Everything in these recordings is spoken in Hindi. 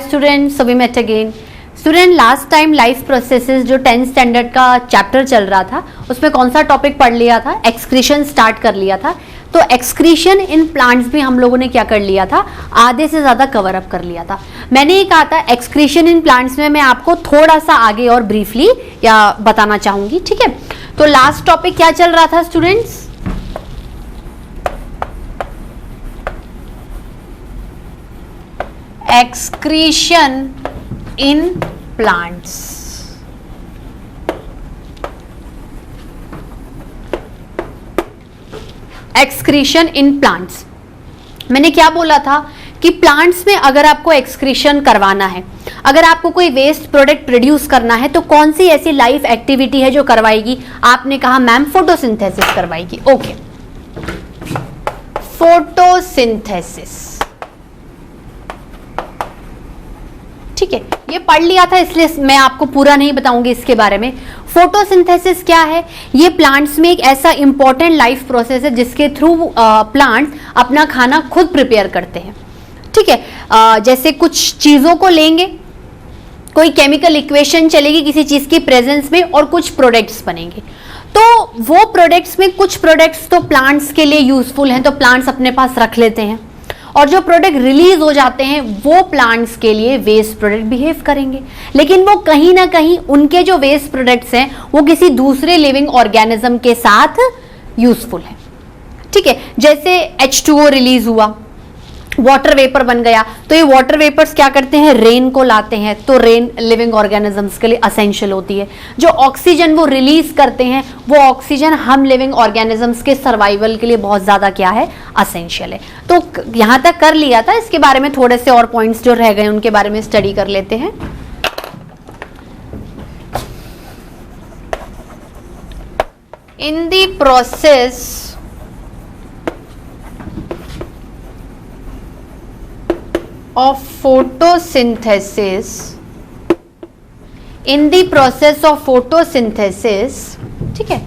Students, so we met again. Student, last time life processes जो 10th स्टैंडर्ड का चैप्टर चल रहा था उसमें कौन सा टॉपिक पढ़ लिया था? एक्सक्रीशन स्टार्ट कर लिया था। तो एक्सक्रीशन इन प्लांट्स भी हम लोगों ने क्या कर लिया था? आधे से ज्यादा कवर अप कर लिया था। मैंने ये कहा था एक्सक्रीशन इन प्लांट्स में मैं आपको थोड़ा सा आगे और ब्रीफली या बताना चाहूंगी, ठीक है। तो लास्ट टॉपिक क्या चल रहा था students? Excretion in plants. Excretion in plants, मैंने क्या बोला था कि प्लांट्स में अगर आपको एक्सक्रीशन करवाना है, अगर आपको कोई वेस्ट प्रोडक्ट प्रोड्यूस करना है तो कौन सी ऐसी लाइफ एक्टिविटी है जो करवाएगी? आपने कहा मैम फोटोसिंथेसिस करवाएगी। ओके, फोटोसिंथेसिस, ठीक है, ये पढ़ लिया था इसलिए मैं आपको पूरा नहीं बताऊंगी इसके बारे में। फोटोसिंथेसिस क्या है? ये प्लांट्स में एक ऐसा इंपॉर्टेंट लाइफ प्रोसेस है जिसके थ्रू प्लांट्स अपना खाना खुद प्रिपेयर करते हैं, ठीक है। जैसे कुछ चीजों को लेंगे, कोई केमिकल इक्वेशन चलेगी किसी चीज की प्रेजेंस में और कुछ प्रोडक्ट्स बनेंगे। तो वो प्रोडक्ट्स में कुछ प्रोडक्ट्स तो प्लांट्स के लिए यूजफुल हैं तो प्लांट्स अपने पास रख लेते हैं, और जो प्रोडक्ट रिलीज हो जाते हैं वो प्लांट्स के लिए वेस्ट प्रोडक्ट बिहेव करेंगे। लेकिन वो कहीं ना कहीं उनके जो वेस्ट प्रोडक्ट्स हैं वो किसी दूसरे लिविंग ऑर्गेनिज्म के साथ यूजफुल है, ठीक है। जैसे H2O रिलीज हुआ, वाटर वेपर बन गया, तो ये वाटर वेपर्स क्या करते हैं? रेन को लाते हैं, तो रेन लिविंग ऑर्गेनिजम्स के लिए असेंशियल होती है। जो ऑक्सीजन वो रिलीज करते हैं वो ऑक्सीजन हम लिविंग ऑर्गेनिजम्स के सर्वाइवल के लिए बहुत ज्यादा क्या है? असेंशियल है। तो यहां तक कर लिया था, इसके बारे में थोड़े से और पॉइंट्स जो रह गए उनके बारे में स्टडी कर लेते हैं। In the process of photosynthesis, in the process of photosynthesis, ठीक है,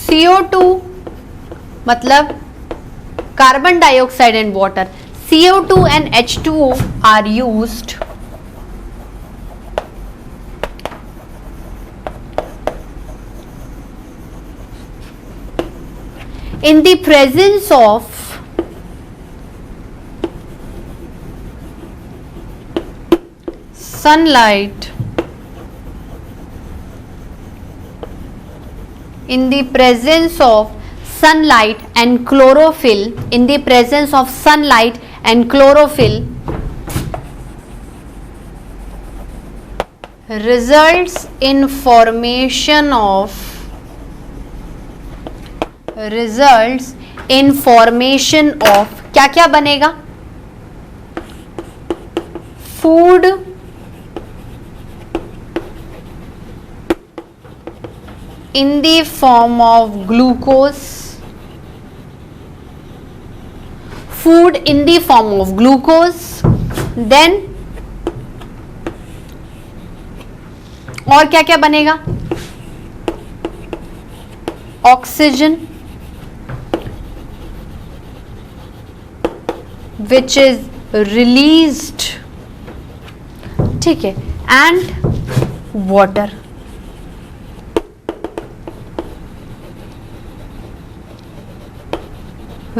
CO2 मतलब carbon dioxide and water, CO2 and H2O are used in the presence of sunlight, in the presence of sunlight and chlorophyll, in the presence of sunlight and chlorophyll results in formation of क्या क्या बनेगा? Food, in the form of glucose, food in the form of glucose, then और क्या क्या बनेगा? ऑक्सीजन which is released, ठीक है, and water।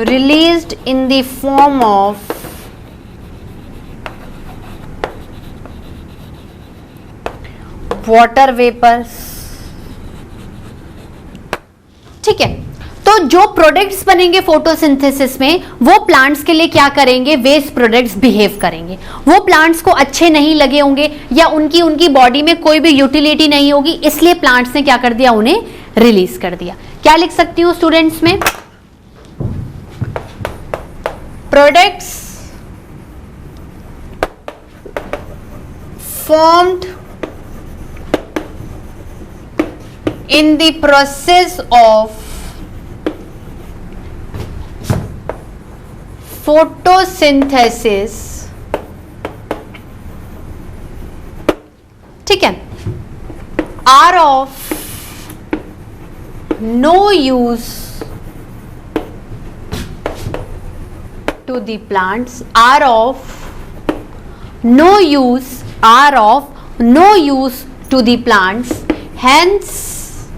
released in the form of water vapors, ठीक है। तो जो प्रोडक्ट्स बनेंगे फोटोसिंथेसिस में वो प्लांट्स के लिए क्या करेंगे? वेस्ट प्रोडक्ट्स बिहेव करेंगे। वो प्लांट्स को अच्छे नहीं लगे होंगे या उनकी बॉडी में कोई भी यूटिलिटी नहीं होगी, इसलिए प्लांट्स ने क्या कर दिया? उन्हें रिलीज कर दिया। क्या लिख सकती हूँ स्टूडेंट्स में? Products formed in the process of photosynthesis, ठीक है, are of no use to the plants, are of no use, are of no use to the plants, hence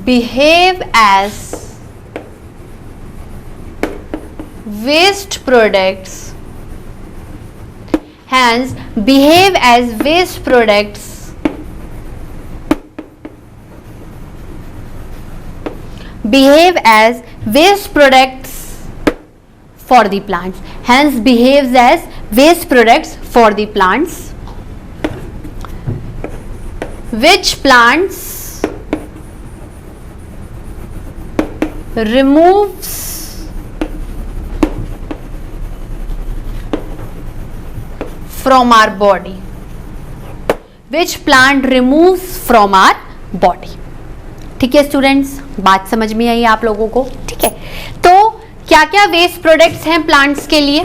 behave as waste products, hence behave as waste products, behave as waste products for the plants, hence behaves as waste products for the plants, which plants removes from our body, which plant removes from our body. ठीक है स्टूडेंट्स, बात समझ में आई आप लोगों को? ठीक है, तो क्या क्या वेस्ट प्रोडक्ट्स हैं प्लांट्स के लिए?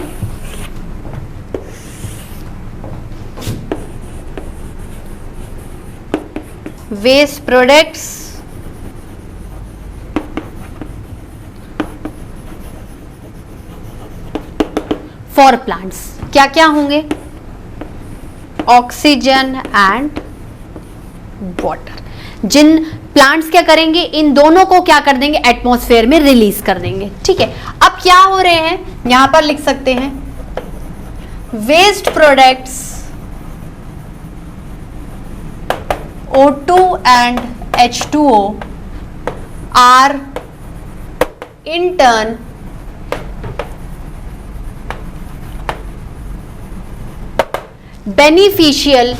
वेस्ट प्रोडक्ट्स फॉर प्लांट्स क्या क्या होंगे? Oxygen and water. जिन प्लांट्स क्या करेंगे, इन दोनों को क्या कर देंगे, एटमॉस्फेयर में रिलीज कर देंगे. ठीक है, अब क्या हो रहे हैं, यहां पर लिख सकते हैं waste products O2 and H2O are in turn beneficial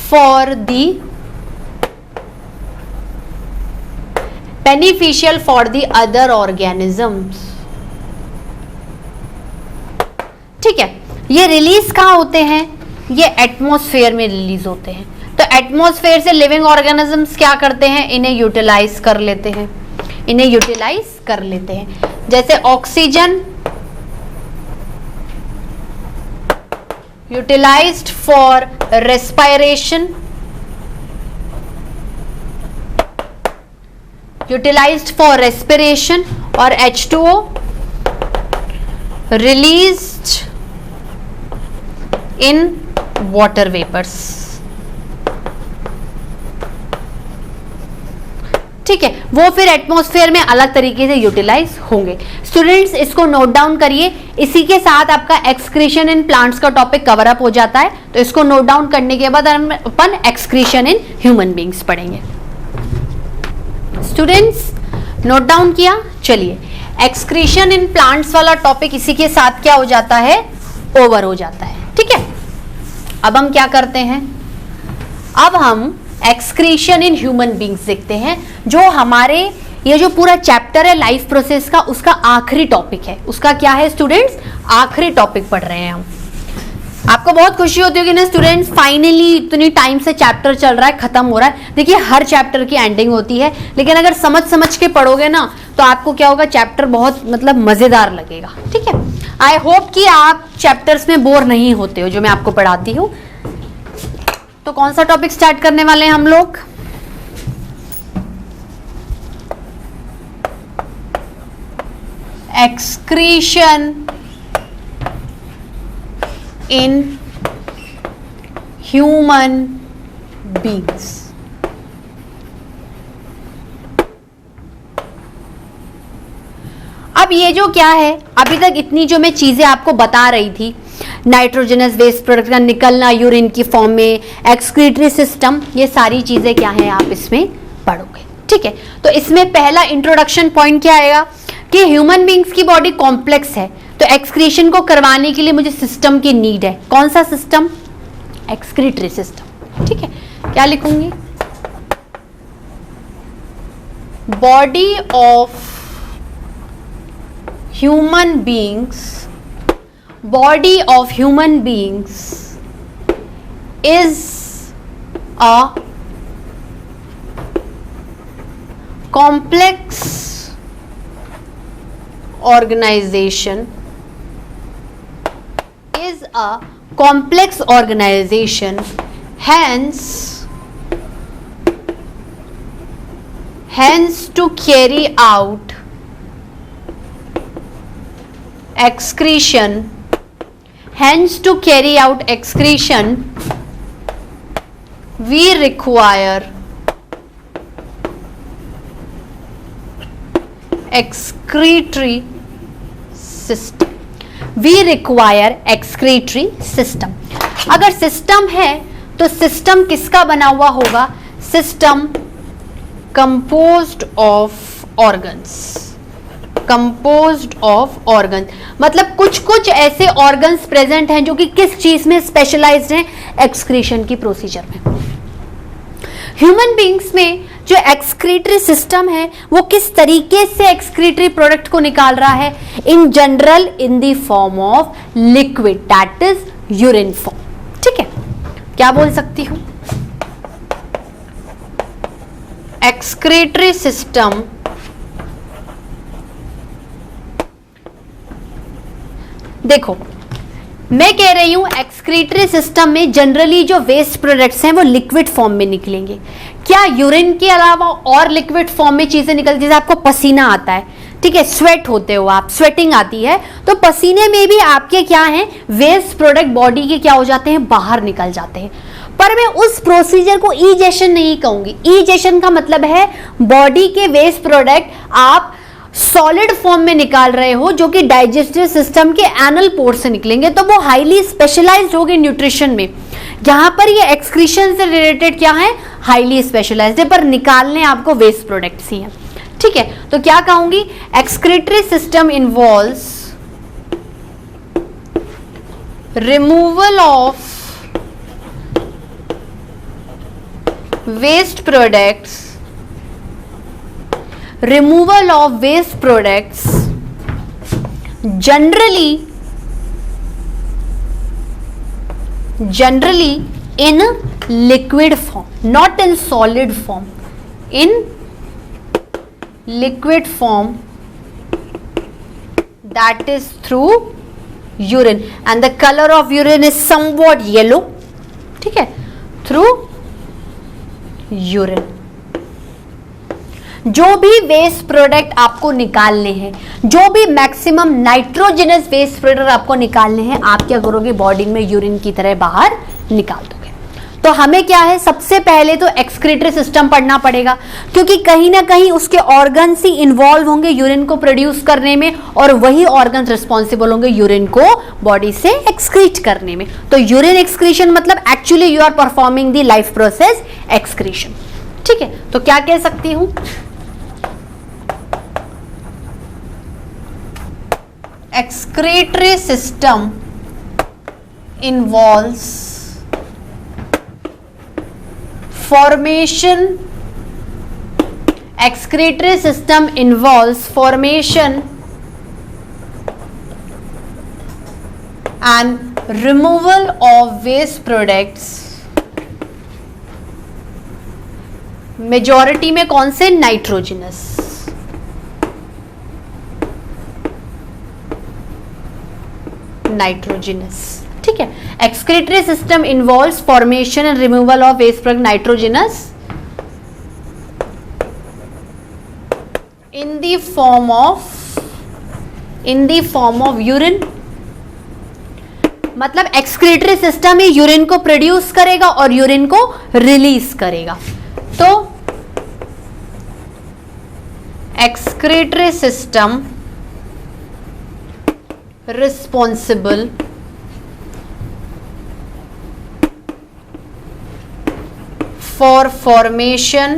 for the other organisms. ठीक है, ये रिलीज कहाँ होते हैं? ये एटमॉस्फेयर में रिलीज होते हैं. तो एटमॉस्फेयर से लिविंग ऑर्गेनिजम्स क्या करते हैं, इन्हें यूटिलाइज कर लेते हैं, इन्हें यूटिलाइज कर लेते हैं. जैसे oxygen utilised for respiration, utilised for respiration, और H2O released in water vapours. ठीक है, वो फिर एटमॉस्फेयर में अलग तरीके से यूटिलाइज होंगे. स्टूडेंट्स इसको नोट डाउन करिए. इसी के साथ आपका एक्सक्रीशन इन प्लांट्स का टॉपिक कवर अप हो जाता है. तो इसको नोट डाउन करने के बाद अपन एक्सक्रीशन इन ह्यूमन बींग्स पढ़ेंगे. स्टूडेंट्स नोट डाउन किया? चलिए, एक्सक्रीशन इन प्लांट्स वाला टॉपिक इसी के साथ क्या हो जाता है, ओवर हो जाता है. ठीक है, अब हम क्या करते हैं, अब हम एक्सक्रीशन इन ह्यूमन बींग्स देखते हैं, जो हमारे ये जो पूरा चैप्टर है लाइफ प्रोसेस का, उसका आखिरी टॉपिक है. उसका क्या है स्टूडेंट्स, आखिरी टॉपिक पढ़ रहे हैं हम. आपको बहुत खुशी होती होगी ना स्टूडेंट्स, फाइनली इतनी टाइम से चैप्टर चल रहा है, खत्म हो रहा है. देखिए हर चैप्टर की एंडिंग होती है, लेकिन अगर समझ के पढ़ोगे ना तो आपको क्या होगा, चैप्टर बहुत मतलब मजेदार लगेगा. ठीक है, आई होप कि आप चैप्टर्स में बोर नहीं होते हो जो मैं आपको पढ़ाती हूँ. तो कौन सा टॉपिक स्टार्ट करने वाले हैं हम लोग? Excretion in human beings. अब ये जो क्या है, अभी तक इतनी जो मैं चीजें आपको बता रही थी, नाइट्रोजनस वेस्ट प्रोडक्ट का निकलना यूरिन की फॉर्म में, एक्सक्रीटरी सिस्टम, ये सारी चीजें क्या है आप इसमें पढ़ोगे. ठीक है, तो इसमें पहला इंट्रोडक्शन पॉइंट क्या आएगा कि ह्यूमन बींग्स की बॉडी कॉम्प्लेक्स है, तो एक्सक्रीशन को करवाने के लिए मुझे सिस्टम की नीड है. कौन सा सिस्टम? Excretory system. ठीक है, क्या लिखूंगी, body of human beings, body of human beings is a complex organization, is a complex organization, hence to carry out excretion, hence to carry out excretion we require excretory system. We require excretory system. अगर सिस्टम है तो सिस्टम किसका बना हुआ होगा? System composed of organs, composed of organ, मतलब कुछ कुछ ऐसे ऑर्गन्स प्रेजेंट हैं जो कि किस चीज में स्पेशलाइज्ड हैं? एक्सक्रीशन की प्रोसीजर में। ह्यूमन बींग्स में जो एक्सक्रीटरी सिस्टम है वो किस तरीके से एक्सक्रीटरी प्रोडक्ट को निकाल रहा है? In general in the form of liquid, that is urine form. ठीक है, क्या बोल सकती हूं? एक्सक्रीटरी सिस्टम देखो, मैं कह रही हूं एक्सक्रीटरी सिस्टम में जनरली जो वेस्ट प्रोडक्ट्स हैं वो लिक्विड फॉर्म में निकलेंगे। क्या यूरिन के अलावा और लिक्विड फॉर्म में चीजें निकलती, जैसे आपको पसीना आता है, ठीक है, स्वेट होते हो आप, स्वेटिंग आती है, तो पसीने में भी आपके क्या हैं? वेस्ट प्रोडक्ट बॉडी के क्या हो जाते हैं? बाहर निकल जाते हैं। पर मैं उस प्रोसीजर को ईजेशन नहीं कहूंगी। ईजेशन का मतलब है बॉडी के वेस्ट प्रोडक्ट आप सॉलिड फॉर्म में निकाल रहे हो, जो कि डाइजेस्टिव सिस्टम के एनल पोर्ट से निकलेंगे, तो वो हाईली स्पेशलाइज्ड होगी न्यूट्रिशन में। यहां पर ये एक्सक्रीशन से रिलेटेड क्या है? हाईली स्पेशलाइज्ड है, पर निकालने आपको वेस्ट प्रोडक्ट्स ही हैं। ठीक है, तो क्या कहूंगी? Excretory system involves removal of waste products, removal of waste products generally in liquid form, not in solid form, in liquid form, that is through urine, and the color of urine is somewhat yellow. ठीक है, through यूरिन। जो भी वेस्ट प्रोडक्ट आपको निकालने हैं, जो भी मैक्सिमम नाइट्रोजनस वेस्ट प्रोडक्ट आपको निकालने हैं, आप क्या करोगे? बॉडी में यूरिन की तरह बाहर निकाल दोगे। तो हमें क्या है? सबसे पहले तो एक्सक्रीटरी सिस्टम पढ़ना पड़ेगा, क्योंकि कहीं ना कहीं उसके ऑर्गन्स ही इन्वॉल्व होंगे यूरिन को प्रोड्यूस करने में, और वही ऑर्गन्स रिस्पॉन्सिबल होंगे यूरिन को बॉडी से एक्सक्रीट करने में। तो यूरिन एक्सक्रीशन मतलब actually you are performing the life process excretion. ठीक है, तो क्या कह सकती हूं? Excretory system involves formation, excretory system involves formation and removal of waste products। Majority में कौन से? नाइट्रोजनस। नाइट्रोजनस, ठीक है। Excretory system involves formation and removal of waste product nitrogenous in the form of urine. मतलब एक्सक्रीटरी सिस्टम ही यूरिन को प्रोड्यूस करेगा और यूरिन को रिलीज करेगा। तो excretory system responsible for formation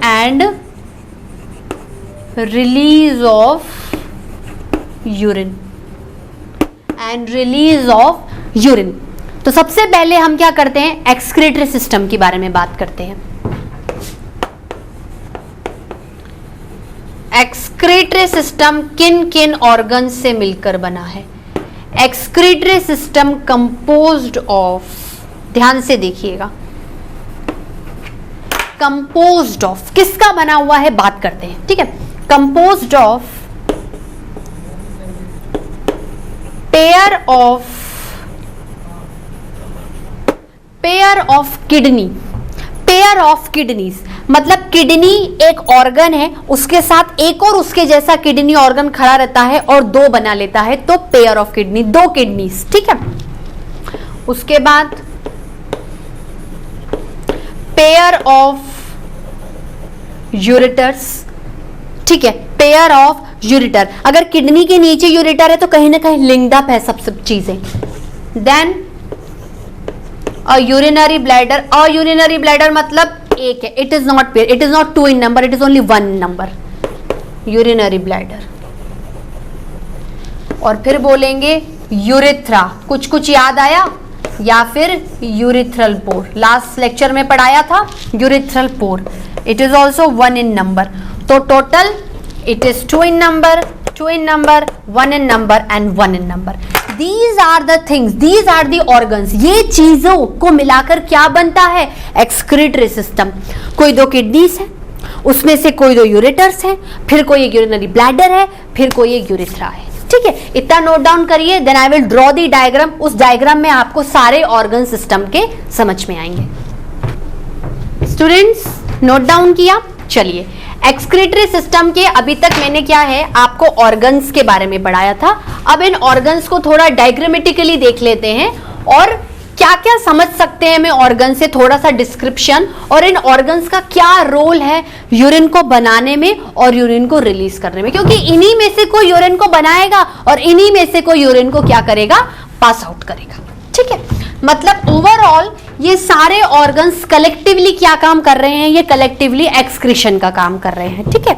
and release of urine तो सबसे पहले हम क्या करते हैं? एक्सक्रीटरी सिस्टम के बारे में बात करते हैं। एक्सक्रीटरी सिस्टम किन किन ऑर्गन से मिलकर बना है? एक्सक्रीटरी सिस्टम कंपोज्ड ऑफ, ध्यान से देखिएगा, कंपोज्ड ऑफ किसका बना हुआ है बात करते हैं। ठीक है, composed of pair of kidney, pair of kidneys. मतलब किडनी एक ऑर्गन है, उसके साथ एक और उसके जैसा किडनी ऑर्गन खड़ा रहता है और दो बना लेता है, तो पेयर ऑफ किडनी, दो किडनीज, ठीक है। उसके बाद पेयर ऑफ यूरेटर्स, ठीक है, पेयर ऑफ यूरेटर। अगर किडनी के नीचे यूरेटर है तो कहीं ना कहीं लिंक्ड अप है सब चीजें। देन अ यूरिनरी ब्लैडर, अ यूरिनरी ब्लैडर मतलब एक है, it is not pair, it is not 2 in number, it is only 1 number, urinary bladder. और फिर बोलेंगे यूरेथ्रा, कुछ कुछ याद आया, या फिर यूरिथ्रल पोर, लास्ट लेक्चर में पढ़ाया था urethral pore, it is also 1 in number. तो total it is 2 in number, 2 in number, 1 in number and 1 in number. These are the things, these are the organs. ये चीजों को मिलाकर क्या बनता है? Excretory system. कोई दो किडनीज है, उसमें से कोई दो यूरेटर्स है, फिर कोई एक यूरिनरी ब्लैडर है, फिर कोई एक यूरिथ्रा है, ठीक है। इतना नोट डाउन करिए, then I will draw the diagram. उस डायग्राम में आपको सारे ऑर्गन सिस्टम के समझ में आएंगे। स्टूडेंट्स नोट डाउन किया? चलिए, एक्सक्रीटरी सिस्टम के अभी तक मैंने क्या है आपको ऑर्गन्स के बारे में पढ़ाया था। अब इन ऑर्गन्स को थोड़ा डायग्रामेटिकली देख लेते हैं और क्या क्या समझ सकते हैं हमें ऑर्गन से, थोड़ा सा डिस्क्रिप्शन, और इन ऑर्गन्स का क्या रोल है यूरिन को बनाने में और यूरिन को रिलीज करने में, क्योंकि इन्हीं में से कोई यूरिन को बनाएगा और इन्हीं में से कोई यूरिन को क्या करेगा? पास आउट करेगा, ठीक है। मतलब ओवरऑल ये सारे ऑर्गन्स कलेक्टिवली क्या काम कर रहे हैं? ये कलेक्टिवली एक्सक्रीशन का काम कर रहे हैं, ठीक है।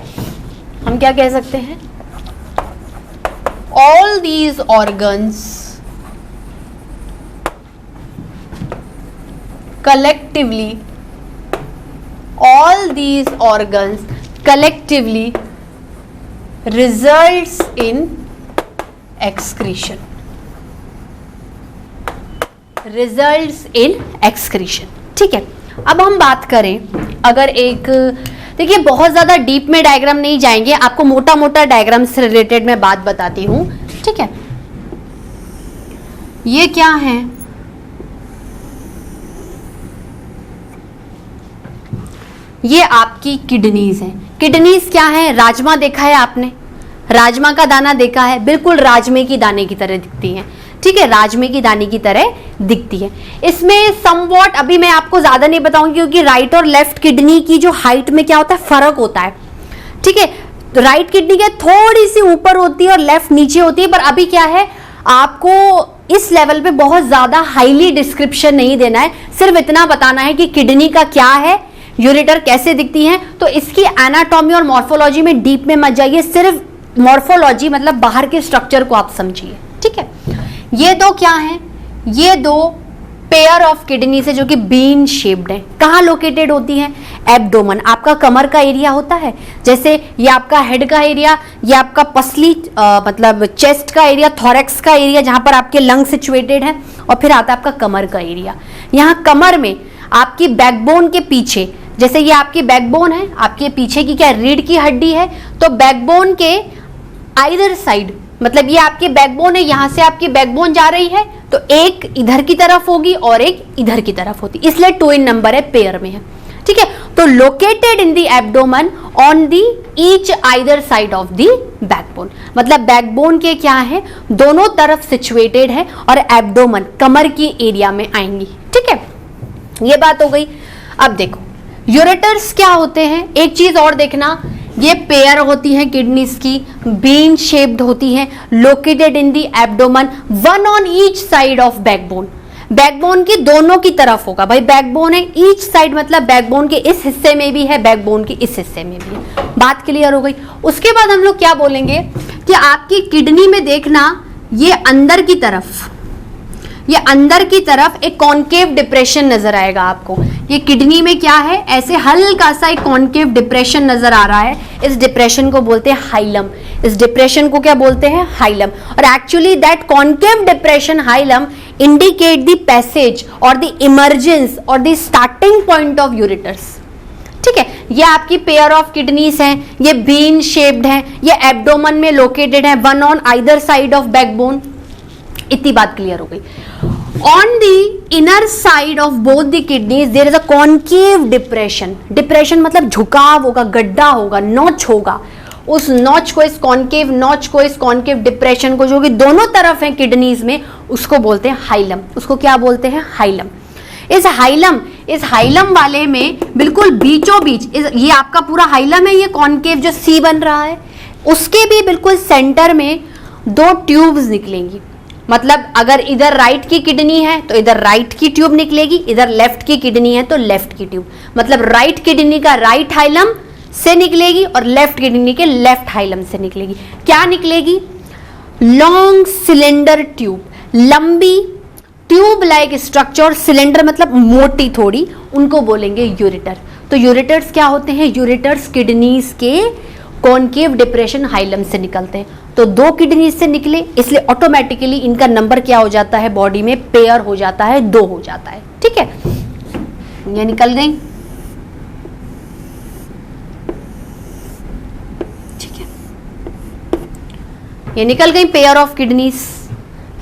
हम क्या कह सकते हैं? All these organs collectively, all these organs collectively results in excretion, results in excretion, ठीक है। अब हम बात करें, अगर एक देखिए बहुत ज्यादा डीप में डायग्राम नहीं जाएंगे, आपको मोटा मोटा डायग्राम से रिलेटेड मैं बात बताती हूं, ठीक है। ये क्या है? ये आपकी किडनीज हैं। किडनीज क्या है? राजमा देखा है आपने? राजमा का दाना देखा है? बिल्कुल राजमे की दाने की तरह दिखती हैं, ठीक है, राजमे की दाने की तरह दिखती है। इसमें समवॉट अभी मैं आपको ज्यादा नहीं बताऊंगी, क्योंकि राइट और लेफ्ट किडनी की जो हाइट में क्या होता है, फर्क होता है, ठीक है। तो राइट किडनी क्या थोड़ी सी ऊपर होती है और लेफ्ट नीचे होती है, पर अभी क्या है आपको इस लेवल पे बहुत ज्यादा हाईली डिस्क्रिप्शन नहीं देना है, सिर्फ इतना बताना है कि किडनी का क्या है, यूरेटर कैसे दिखती हैं। तो इसकी एनाटॉमी और मॉर्फोलॉजी में डीप में मत जाइए, सिर्फ मॉर्फोलॉजी मतलब बाहर के स्ट्रक्चर को आप समझिए, ठीक है। ये दो क्या हैं? ये दो पेयर ऑफ किडनी से जो कि बीन शेप्ड है। कहाँ लोकेटेड होती हैं? एब्डोमन, आपका कमर का एरिया होता है, जैसे ये आपका हेड का एरिया, ये आपका पसली मतलब चेस्ट का एरिया, थोरैक्स का एरिया जहां पर आपके लंग सिचुएटेड है, और फिर आता है आपका कमर का एरिया। यहाँ कमर में आपकी बैकबोन के पीछे, जैसे ये आपकी बैकबोन है, आपके पीछे की क्या रीढ़ की हड्डी है, तो बैकबोन के आइदर साइड, मतलब ये आपकी बैकबोन है, यहां से आपकी बैकबोन जा रही है, तो एक इधर की तरफ होगी और एक इधर की तरफ होती, इसलिए 2 इन नंबर है, पेयर में है, ठीक है। तो located in the abdomen on the each either side of the backbone, मतलब बैकबोन के क्या है, दोनों तरफ सिचुएटेड है और एब्डोमन कमर की एरिया में आएंगी, ठीक है। ये बात हो गई। अब देखो यूरेटर्स क्या होते हैं, एक चीज और देखना, ये पेयर होती हैं किडनीज की, बीन शेप्ड होती हैं, located in the abdomen, one on each side of backbone, backbone की दोनों की तरफ होगा भाई, बैकबोन है ईच साइड, मतलब बैकबोन के इस हिस्से में भी है, बैकबोन के इस हिस्से में भी है। बात क्लियर हो गई। उसके बाद हम लोग क्या बोलेंगे कि आपकी किडनी में देखना, ये अंदर की तरफ, ये अंदर की तरफ एक कॉन्केव डिप्रेशन नजर आएगा आपको। ये किडनी में क्या है, ऐसे हल्का सा एक कॉन्केव डिप्रेशन नजर आ रहा है, इस डिप्रेशन को बोलते हैं हाइलम, इस डिप्रेशन को क्या बोलते हैं, हाइलम। और actually that concave depression hilum indicate the passage और द इमर्जेंस और the starting point of ureters, ठीक है। ये आपकी पेयर ऑफ किडनीज हैं, ये बीन शेप्ड हैं, ये एब्डोमन में लोकेटेड है, one on either side of backbone. इतनी बात क्लियर हो गई। On the inner side of both the kidneys there is a concave depression. Depression मतलब झुकाव होगा, गड्ढा होगा, नॉच होगा. उस नॉच को, इस कॉन्केव नॉच को, इस कॉन्केव डिप्रेशन को, जो कि दोनों तरफ है किडनीज में, उसको बोलते हैं हाइलम. उसको क्या बोलते हैं? हाइलम. इस हाइलम वाले में बिल्कुल बीचों बीच, ये आपका पूरा हाइलम है, ये कॉन्केव जो सी बन रहा है, उसके भी बिल्कुल सेंटर में दो ट्यूब्स निकलेंगी. मतलब अगर इधर राइट की किडनी है तो इधर राइट की ट्यूब निकलेगी, इधर लेफ्ट की किडनी है तो लेफ्ट की ट्यूब. मतलब राइट किडनी का राइट हाइलम से निकलेगी और लेफ्ट किडनी के लेफ्ट हाइलम से निकलेगी. क्या निकलेगी? लॉन्ग सिलेंडर ट्यूब, लंबी ट्यूब लाइक स्ट्रक्चर. सिलेंडर मतलब मोटी थोड़ी, उनको बोलेंगे यूरेटर. तो यूरेटर्स क्या होते हैं? यूरेटर्स किडनीज के कॉन्केव डिप्रेशन हाइलम से निकलते हैं. तो दो किडनी से निकले, इसलिए ऑटोमेटिकली इनका नंबर क्या हो जाता है? बॉडी में पेयर हो जाता है, 2 हो जाता है. ठीक है, ये निकल गई. ठीक है, ये निकल गई pair of kidneys.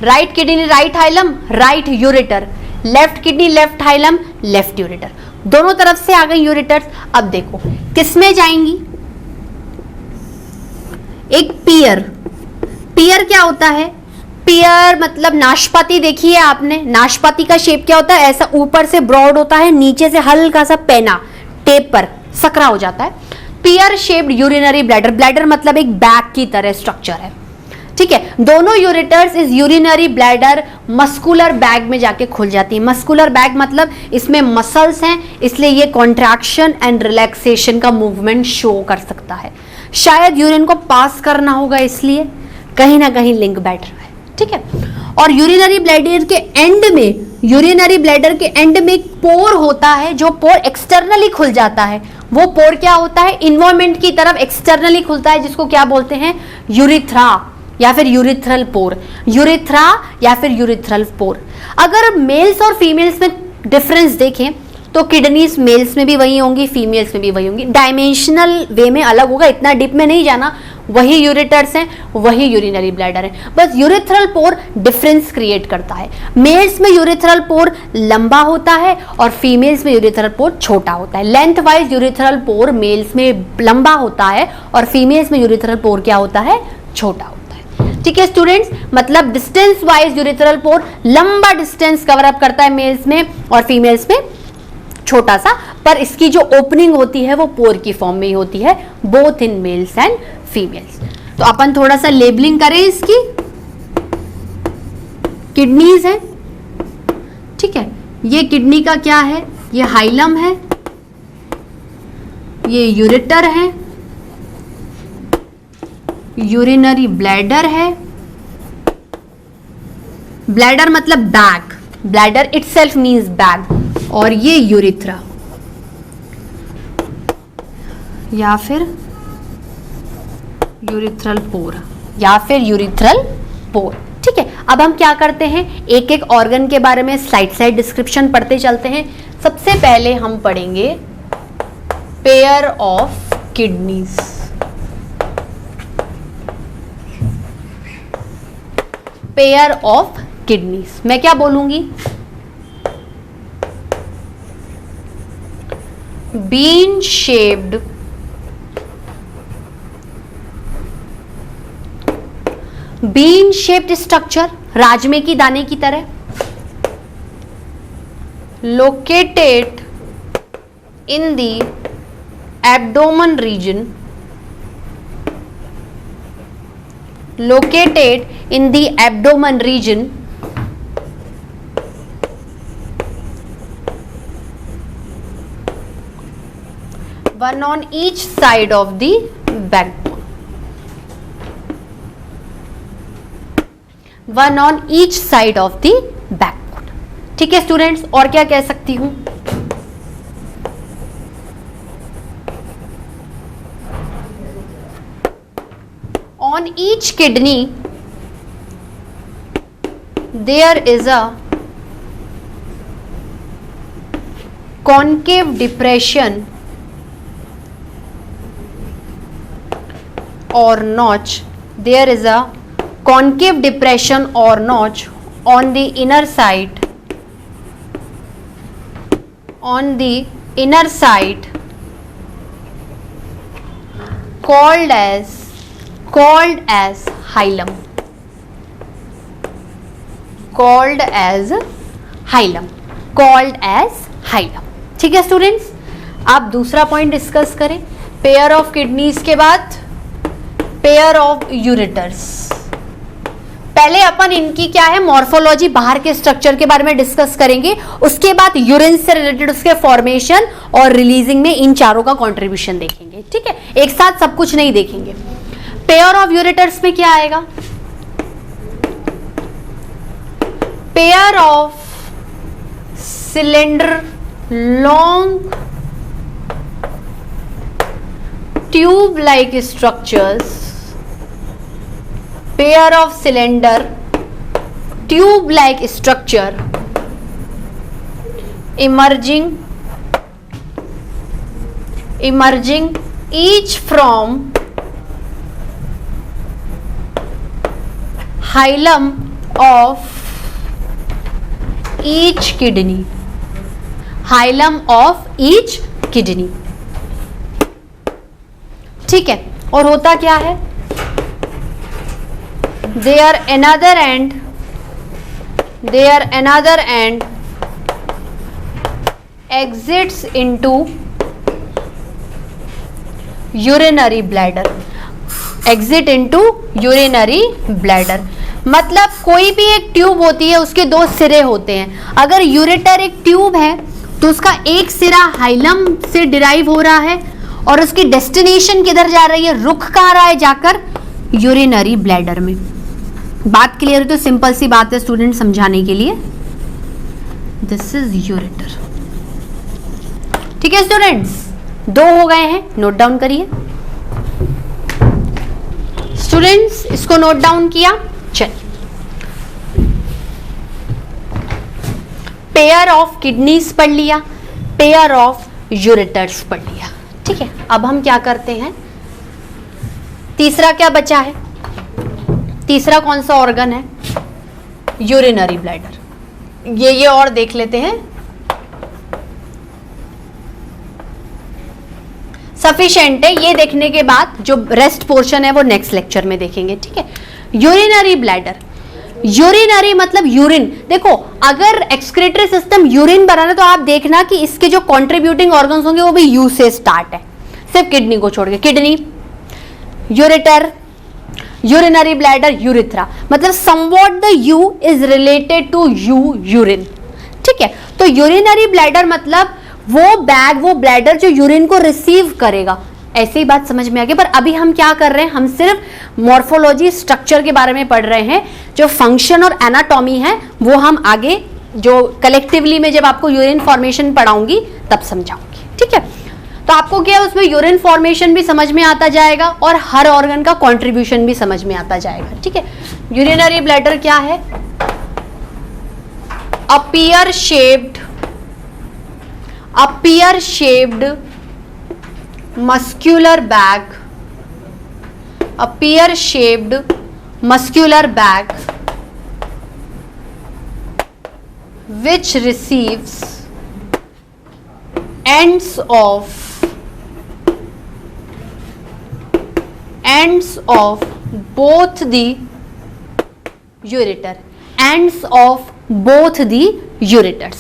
Right kidney right hilum, right ureter. Left kidney left hilum, left ureter. दोनों तरफ से आ गई यूरेटर्स. अब देखो किसमें जाएंगी? एक पियर. पियर क्या होता है? पियर मतलब नाशपाती देखी है आपने. नाशपाती का शेप क्या होता है? ऐसा ऊपर से ब्रॉड होता है, नीचे से हल्का सा पेना टेप पर सकरा हो जाता है. Pear shaped urinary bladder. Bladder मतलब एक बैग की तरह स्ट्रक्चर है. ठीक है, दोनों यूरेटर्स इस यूरिनरी ब्लैडर मस्कुलर बैग में जाके खुल जाती है. मस्कुलर बैग मतलब इसमें मसल्स हैं, इसलिए ये कॉन्ट्रैक्शन एंड रिलैक्सेशन का मूवमेंट शो कर सकता है. शायद यूरिन को पास करना होगा, इसलिए कहीं ना कहीं लिंक बैठ रहा है. ठीक है, और यूरिनरी ब्लैडर के एंड में एक पोर होता है, जो पोर एक्सटर्नली खुल जाता है. वो पोर क्या होता है? इन्वायरमेंट की तरफ एक्सटर्नली खुलता है, जिसको क्या बोलते हैं? यूरिथ्रा या फिर यूरिथ्रल पोर. यूरिथ्रा या फिर यूरिथ्रल पोर. अगर मेल्स और फीमेल्स में डिफरेंस देखें तो किडनीज मेल्स में भी वही होंगी, फीमेल्स में भी वही होंगी. डायमेंशनल वे में अलग होगा, इतना डीप में नहीं जाना. वही यूरेटर्स हैं, वही यूरिनरी ब्लैडर है, बस यूरिथ्रल पोर डिफरेंस क्रिएट करता है. मेल्स में यूरिथ्रल पोर लंबा होता है और फीमेल्स में यूरिथ्रल पोर छोटा होता है. लेंथ वाइज यूरिथ्रल पोर मेल्स में लंबा होता है और फीमेल्स में यूरिथ्रल पोर क्या होता है? छोटा होता है. ठीक है स्टूडेंट्स, मतलब डिस्टेंस वाइज यूरिथ्रल पोर लंबा डिस्टेंस कवर अप करता है मेल्स में और फीमेल्स में छोटा सा, पर इसकी जो ओपनिंग होती है वो पोर की फॉर्म में ही होती है, both in males and females. तो अपन थोड़ा सा लेबलिंग करें इसकी. किडनीज है. ठीक है, ये किडनी का क्या है? ये हाइलम है, ये यूरेटर है, यूरिनरी ब्लैडर है. ब्लैडर मतलब bag, bladder itself means bag. और ये यूरिथ्रा या फिर यूरिथ्रल पोर या फिर यूरिथ्रल पोर. ठीक है, अब हम क्या करते हैं? एक एक ऑर्गन के बारे में स्लाइड डिस्क्रिप्शन पढ़ते चलते हैं. सबसे पहले हम पढ़ेंगे pair of kidneys. Pair of kidneys मैं क्या बोलूंगी? बीन शेप्ड स्ट्रक्चर, राजमे की दाने की तरह. Located in the abdomen region, located in the abdomen region, one on each side of the backbone, one on each side of the backbone. ठीक है स्टूडेंट्स, और क्या कह सकती हूं? On each kidney there is a concave depression or notch. There is a concave depression or notch on the inner side, on the inner side, called as hilum, called as hilum, called as hilum. ठीक है स्टूडेंट्स, आप दूसरा पॉइंट डिस्कस करें. पेयर ऑफ किडनीज के बाद पेयर ऑफ यूरेटर्स. पहले अपन इनकी क्या है मॉर्फोलॉजी, बाहर के स्ट्रक्चर के बारे में डिस्कस करेंगे. उसके बाद यूरिन से रिलेटेड उसके फॉर्मेशन और रिलीजिंग में इन चारों का कंट्रीब्यूशन देखेंगे. ठीक है, एक साथ सब कुछ नहीं देखेंगे. पेयर ऑफ यूरेटर्स में क्या आएगा? Pair of cylinder long tube like structures, pair of cylinder tube like structure emerging each from hilum of each kidney, hilum of each kidney. ठीक है, और होता क्या है? There another end exits into urinary bladder, exit into urinary bladder. मतलब कोई भी एक ट्यूब होती है, उसके दो सिरे होते हैं. अगर यूरेटर एक ट्यूब है तो उसका एक सिरा हाइलम से डिराइव हो रहा है और उसकी डेस्टिनेशन किधर जा रही है, रुख कहाँ रहा है, जाकर यूरिनरी ब्लैडर में. बात क्लियर है? तो सिंपल सी बात है स्टूडेंट समझाने के लिए. This is ureter. ठीक है स्टूडेंट्स, दो हो गए हैं, नोट डाउन करिए. स्टूडेंट्स इसको नोट डाउन किया. चलिए, पेयर ऑफ किडनीज पढ़ लिया, पेयर ऑफ यूरेटर्स पढ़ लिया. ठीक है, अब हम क्या करते हैं, तीसरा क्या बचा है? तीसरा कौन सा ऑर्गन है? Urinary bladder. ये और देख लेते हैं. सफिशिएंट है. ये देखने के बाद जो रेस्ट पोर्शन है वो नेक्स्ट लेक्चर में देखेंगे. ठीक है, यूरिनरी ब्लैडर. यूरिनरी मतलब यूरिन. देखो, अगर एक्सक्रीटरी सिस्टम यूरिन बनाना तो आप देखना कि इसके जो कंट्रीब्यूटिंग ऑर्गन्स होंगे वो भी यू से स्टार्ट है, सिर्फ किडनी को छोड़ के. Kidney, ureter, urinary bladder, urethra. मतलब somewhat the U is related to U, urine. ठीक है, तो यूरिनरी ब्लैडर मतलब वो बैग, वो ब्लैडर जो यूरिन को रिसीव करेगा. ऐसे ही बात समझ में आ गई. पर अभी हम क्या कर रहे हैं, हम सिर्फ मॉर्फोलॉजी, स्ट्रक्चर के बारे में पढ़ रहे हैं. जो फंक्शन और एनाटॉमी है वो हम आगे जो कलेक्टिवली में जब आपको यूरिन फॉर्मेशन पढ़ाऊंगी तब समझाऊंगी. ठीक है, तो आपको क्या है, उसमें यूरिन फॉर्मेशन भी समझ में आता जाएगा और हर ऑर्गन का कंट्रीब्यूशन भी समझ में आता जाएगा. ठीक है, यूरिनरी ब्लैडर क्या है? A pear shaped muscular bag, a pear shaped muscular bag which receives ends of both the ureter, ends of both the ureters.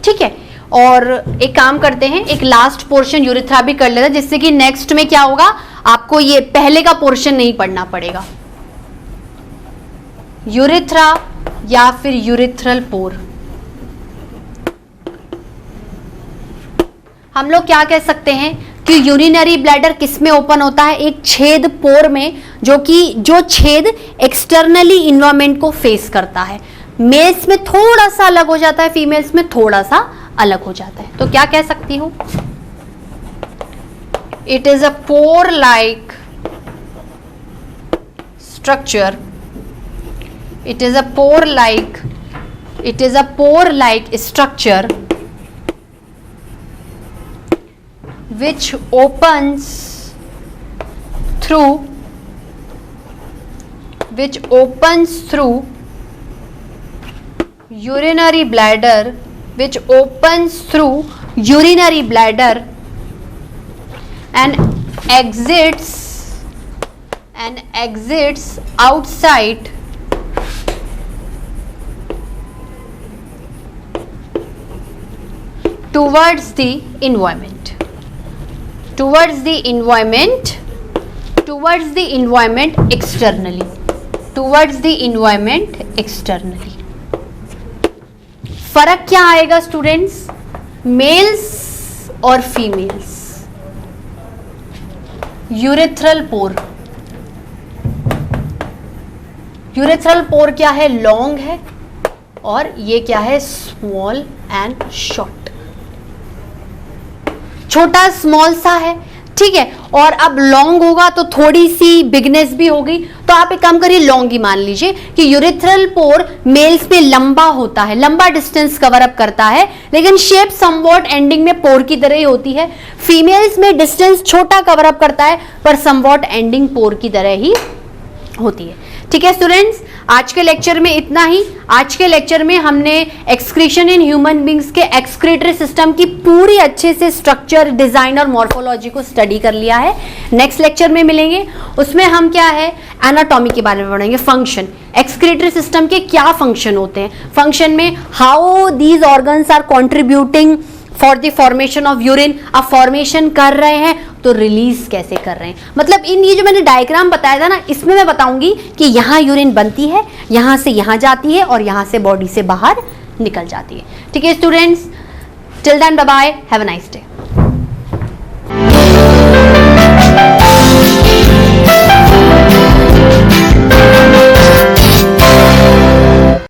ठीक है, और एक काम करते हैं, एक लास्ट पोर्शन यूरिथ्रा भी कर लेते हैं, जिससे कि नेक्स्ट में क्या होगा, आपको ये पहले का पोर्शन नहीं पढ़ना पड़ेगा. यूरिथ्रा या फिर यूरिथ्रल पोर. हम लोग क्या कह सकते हैं कि यूरिनरी ब्लैडर किस में ओपन होता है? एक छेद, पोर में, जो छेद एक्सटर्नली इन्वायरमेंट को फेस करता है. मेल्स में थोड़ा सा अलग हो जाता है, फीमेल्स में थोड़ा सा अलग हो जाता है. तो क्या कह सकती हूं? It is a pore like structure. It is a pore like structure which opens through urinary bladder, which opens through urinary bladder and exits outside towards the environment externally. फर्क क्या आएगा स्टूडेंट्स, मेल्स और फीमेल्स? यूरेथ्रल पोर क्या है, लॉन्ग है, और ये क्या है, स्मॉल एंड शॉर्ट, छोटा स्मॉल सा है, ठीक है। और अब लॉन्ग होगा तो थोड़ी सी बिगनेस भी होगी, तो आप एक काम करिए, लॉन्ग ही मान लीजिए कि यूरेथ्रल पोर मेल्स में लंबा होता है, लंबा डिस्टेंस कवर अप करता है, लेकिन शेप समवॉट एंडिंग में पोर की तरह ही होती है। फीमेल्स में डिस्टेंस छोटा कवर अप करता है, पर समवॉट एंडिंग पोर की तरह ही होती है। ठीक है स्टूडेंट्स, आज के लेक्चर में इतना ही। आज के लेक्चर में हमने एक्सक्रीशन इन ह्यूमन बींग्स के एक्सक्रीटरी सिस्टम की पूरी अच्छे से स्ट्रक्चर, डिजाइन और मॉर्फोलॉजी को स्टडी कर लिया है। नेक्स्ट लेक्चर में मिलेंगे, उसमें हम क्या है, एनाटॉमी के बारे में पढ़ेंगे, फंक्शन, एक्सक्रीटरी सिस्टम के क्या फंक्शन होते हैं, फंक्शन में how these organs are contributing for the formation of urine. अब फॉर्मेशन कर रहे हैं तो रिलीज कैसे कर रहे हैं, मतलब इन ये जो मैंने डायग्राम बताया था ना, इसमें मैं बताऊंगी कि यहाँ यूरिन बनती है, यहाँ से यहाँ जाती है और यहाँ से बॉडी से बाहर निकल जाती है। ठीक है students, till then bye bye, have a nice day.